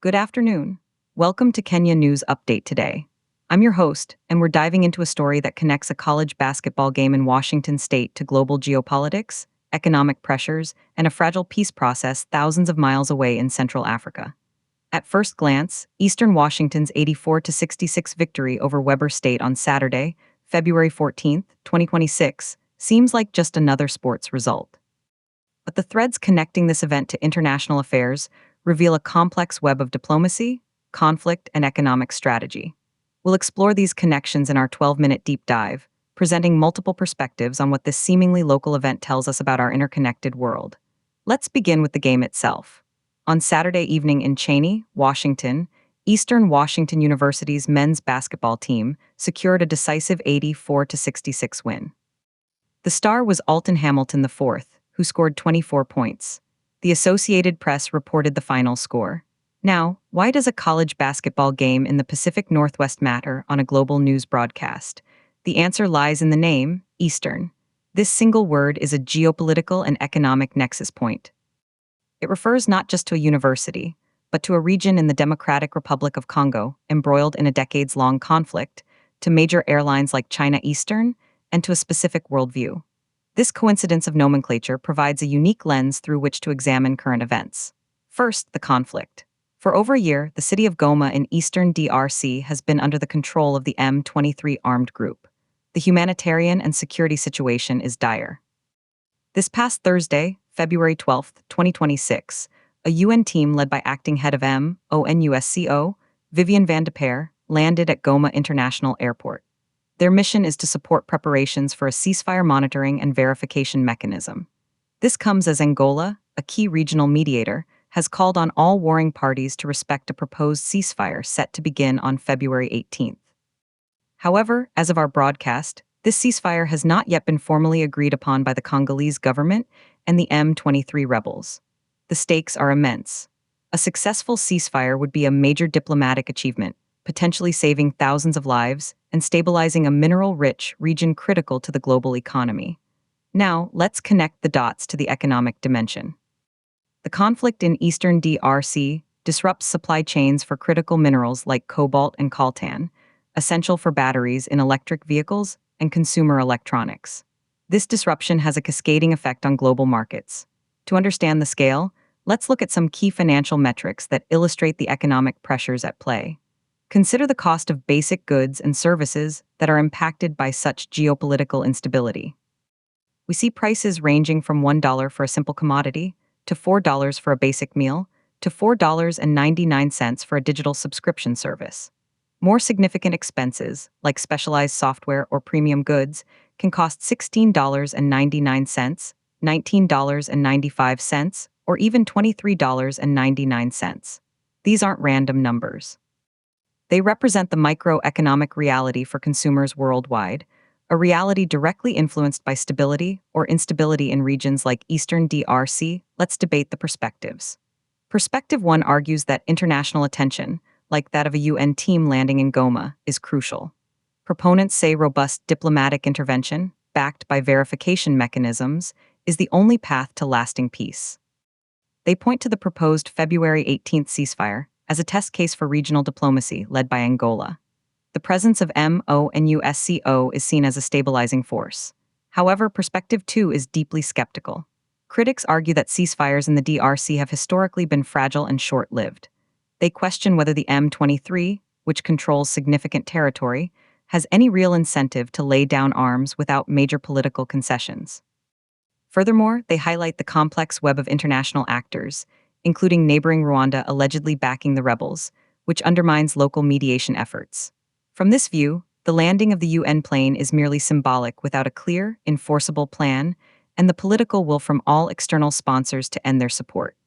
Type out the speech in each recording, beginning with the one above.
Good afternoon. Welcome to Kenya News Update today. I'm your host, and we're diving into a story that connects a college basketball game in Washington state to global geopolitics, economic pressures, and a fragile peace process thousands of miles away in Central Africa. At first glance, Eastern Washington's 84-66 victory over Weber State on Saturday, February 14, 2026, seems like just another sports result. But the threads connecting this event to international affairs reveal a complex web of diplomacy, conflict, and economic strategy. We'll explore these connections in our 12-minute deep dive, presenting multiple perspectives on what this seemingly local event tells us about our interconnected world. Let's begin with the game itself. On Saturday evening in Cheney, Washington, Eastern Washington University's men's basketball team secured a decisive 84-66 win. The star was Alton Hamilton IV, who scored 24 points. The Associated Press reported the final score. Now, why does a college basketball game in the Pacific Northwest matter on a global news broadcast? The answer lies in the name, Eastern. This single word is a geopolitical and economic nexus point. It refers not just to a university, but to a region in the Democratic Republic of Congo, embroiled in a decades-long conflict, to major airlines like China Eastern, and to a specific worldview. This coincidence of nomenclature provides a unique lens through which to examine current events. First, the conflict. For over a year, the city of Goma in Eastern DRC has been under the control of the M23 armed group. The humanitarian and security situation is dire. This past Thursday, February 12, 2026, a UN team led by acting head of MONUSCO, Vivian van de Peer, landed at Goma International Airport. Their mission is to support preparations for a ceasefire monitoring and verification mechanism. This comes as Angola, a key regional mediator, has called on all warring parties to respect a proposed ceasefire set to begin on February 18th. However, as of our broadcast, this ceasefire has not yet been formally agreed upon by the Congolese government and the M23 rebels. The stakes are immense. A successful ceasefire would be a major diplomatic achievement, potentially saving thousands of lives and stabilizing a mineral-rich region critical to the global economy. Now, let's connect the dots to the economic dimension. The conflict in Eastern DRC disrupts supply chains for critical minerals like cobalt and coltan, essential for batteries in electric vehicles and consumer electronics. This disruption has a cascading effect on global markets. To understand the scale, let's look at some key financial metrics that illustrate the economic pressures at play. Consider the cost of basic goods and services that are impacted by such geopolitical instability. We see prices ranging from $1 for a simple commodity, to $4 for a basic meal, to $4.99 for a digital subscription service. More significant expenses, like specialized software or premium goods, can cost $16.99, $19.95, or even $23.99. These aren't random numbers. They represent the microeconomic reality for consumers worldwide, a reality directly influenced by stability or instability in regions like Eastern DRC. Let's debate the perspectives. Perspective 1 argues that international attention, like that of a UN team landing in Goma, is crucial. Proponents say robust diplomatic intervention, backed by verification mechanisms, is the only path to lasting peace. They point to the proposed February 18th ceasefire as a test case for regional diplomacy led by Angola. The presence of MONUSCO is seen as a stabilizing force. However, perspective 2 is deeply skeptical. Critics argue that ceasefires in the DRC have historically been fragile and short-lived. They question whether the M23, which controls significant territory, has any real incentive to lay down arms without major political concessions. Furthermore, they highlight the complex web of international actors, including neighboring Rwanda allegedly backing the rebels, which undermines local mediation efforts. From this view, the landing of the UN plane is merely symbolic without a clear, enforceable plan, and the political will from all external sponsors to end their support.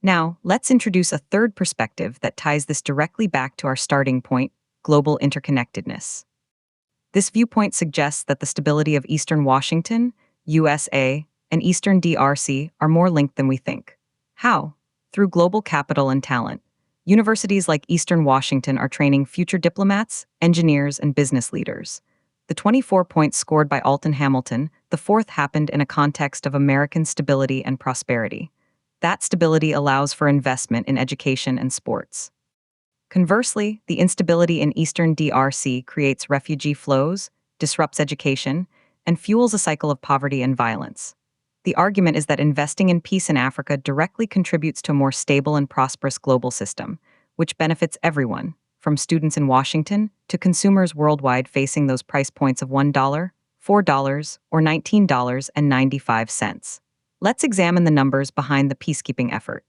Now, let's introduce a third perspective that ties this directly back to our starting point, global interconnectedness. This viewpoint suggests that the stability of Eastern Washington, USA, and Eastern DRC are more linked than we think. How? Through global capital and talent. Universities like Eastern Washington are training future diplomats, engineers, and business leaders. The 24 points scored by Alton Hamilton, the fourth, happened in a context of American stability and prosperity. That stability allows for investment in education and sports. Conversely, the instability in Eastern DRC creates refugee flows, disrupts education, and fuels a cycle of poverty and violence. The argument is that investing in peace in Africa directly contributes to a more stable and prosperous global system, which benefits everyone, from students in Washington to consumers worldwide facing those price points of $1, $4, or $19.95. Let's examine the numbers behind the peacekeeping effort.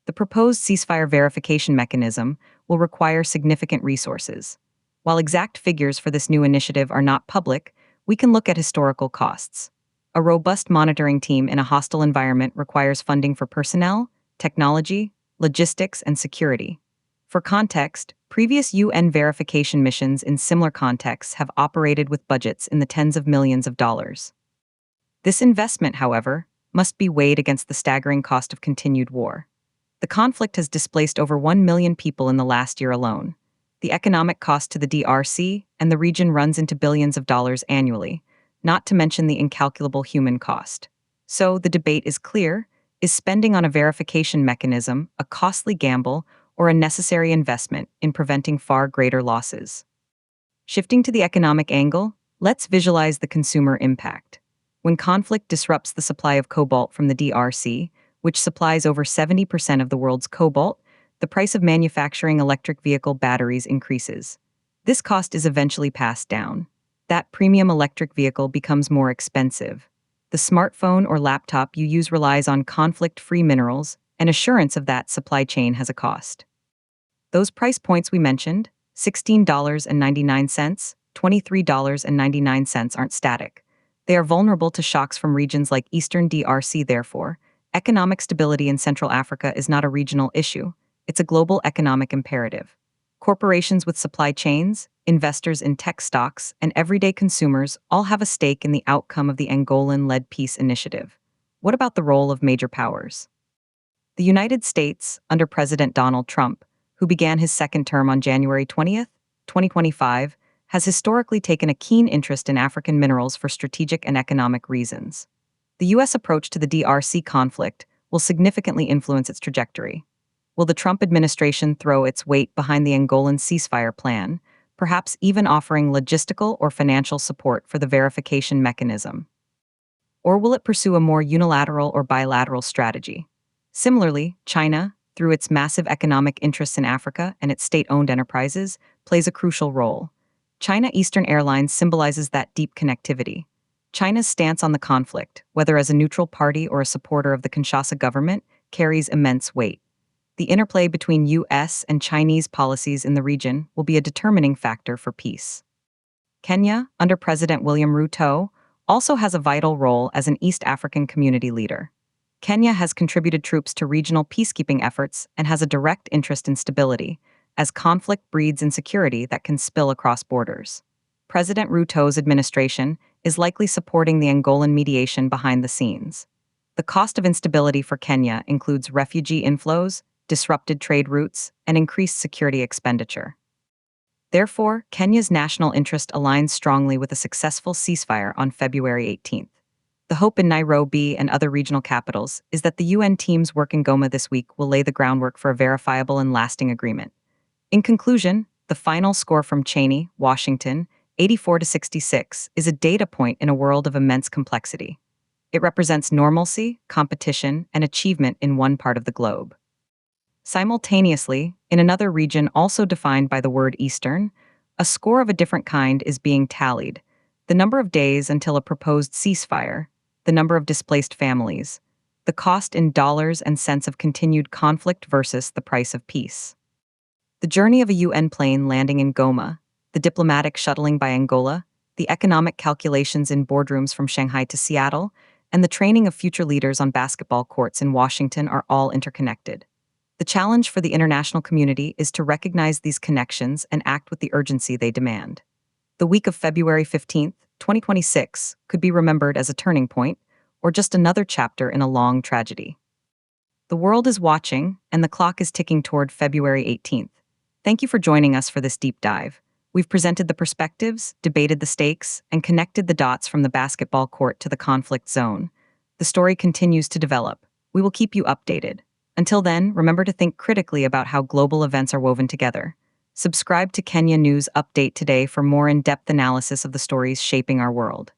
The proposed ceasefire verification mechanism will require significant resources. While exact figures for this new initiative are not public, we can look at historical costs. A robust monitoring team in a hostile environment requires funding for personnel, technology, logistics, and security. For context, previous UN verification missions in similar contexts have operated with budgets in the tens of millions of dollars. This investment, however, must be weighed against the staggering cost of continued war. The conflict has displaced over 1 million people in the last year alone. The economic cost to the DRC and the region runs into billions of dollars annually, not to mention the incalculable human cost. So the debate is clear: is spending on a verification mechanism a costly gamble or a necessary investment in preventing far greater losses? Shifting to the economic angle, let's visualize the consumer impact. When conflict disrupts the supply of cobalt from the DRC, which supplies over 70% of the world's cobalt, the price of manufacturing electric vehicle batteries increases. This cost is eventually passed down. That premium electric vehicle becomes more expensive. The smartphone or laptop you use relies on conflict-free minerals, and assurance of that supply chain has a cost. Those price points we mentioned, $16.99, $23.99, aren't static. They are vulnerable to shocks from regions like Eastern DRC. Therefore, economic stability in Central Africa is not a regional issue, it's a global economic imperative. Corporations with supply chains, investors in tech stocks, and everyday consumers all have a stake in the outcome of the Angolan-led peace initiative. What about the role of major powers? The United States, under President Donald Trump, who began his second term on January 20th, 2025, has historically taken a keen interest in African minerals for strategic and economic reasons. The U.S. approach to the DRC conflict will significantly influence its trajectory. Will the Trump administration throw its weight behind the Angolan ceasefire plan, perhaps even offering logistical or financial support for the verification mechanism? Or will it pursue a more unilateral or bilateral strategy? Similarly, China, through its massive economic interests in Africa and its state-owned enterprises, plays a crucial role. China Eastern Airlines symbolizes that deep connectivity. China's stance on the conflict, whether as a neutral party or a supporter of the Kinshasa government, carries immense weight. The interplay between U.S. and Chinese policies in the region will be a determining factor for peace. Kenya, under President William Ruto, also has a vital role as an East African community leader. Kenya has contributed troops to regional peacekeeping efforts and has a direct interest in stability, as conflict breeds insecurity that can spill across borders. President Ruto's administration is likely supporting the Angolan mediation behind the scenes. The cost of instability for Kenya includes refugee inflows, disrupted trade routes, and increased security expenditure. Therefore, Kenya's national interest aligns strongly with a successful ceasefire on February 18th. The hope in Nairobi and other regional capitals is that the UN team's work in Goma this week will lay the groundwork for a verifiable and lasting agreement. In conclusion, the final score from Cheney, Washington, 84-66, is a data point in a world of immense complexity. It represents normalcy, competition, and achievement in one part of the globe. Simultaneously, in another region also defined by the word Eastern, a score of a different kind is being tallied: the number of days until a proposed ceasefire, the number of displaced families, the cost in dollars and cents of continued conflict versus the price of peace. The journey of a UN plane landing in Goma, the diplomatic shuttling by Angola, the economic calculations in boardrooms from Shanghai to Seattle, and the training of future leaders on basketball courts in Washington are all interconnected. The challenge for the international community is to recognize these connections and act with the urgency they demand. The week of February 15th, 2026, could be remembered as a turning point, or just another chapter in a long tragedy. The world is watching, and the clock is ticking toward February 18th. Thank you for joining us for this deep dive. We've presented the perspectives, debated the stakes, and connected the dots from the basketball court to the conflict zone. The story continues to develop. We will keep you updated. Until then, remember to think critically about how global events are woven together. Subscribe to Kenya News Update today for more in depth analysis of the stories shaping our world.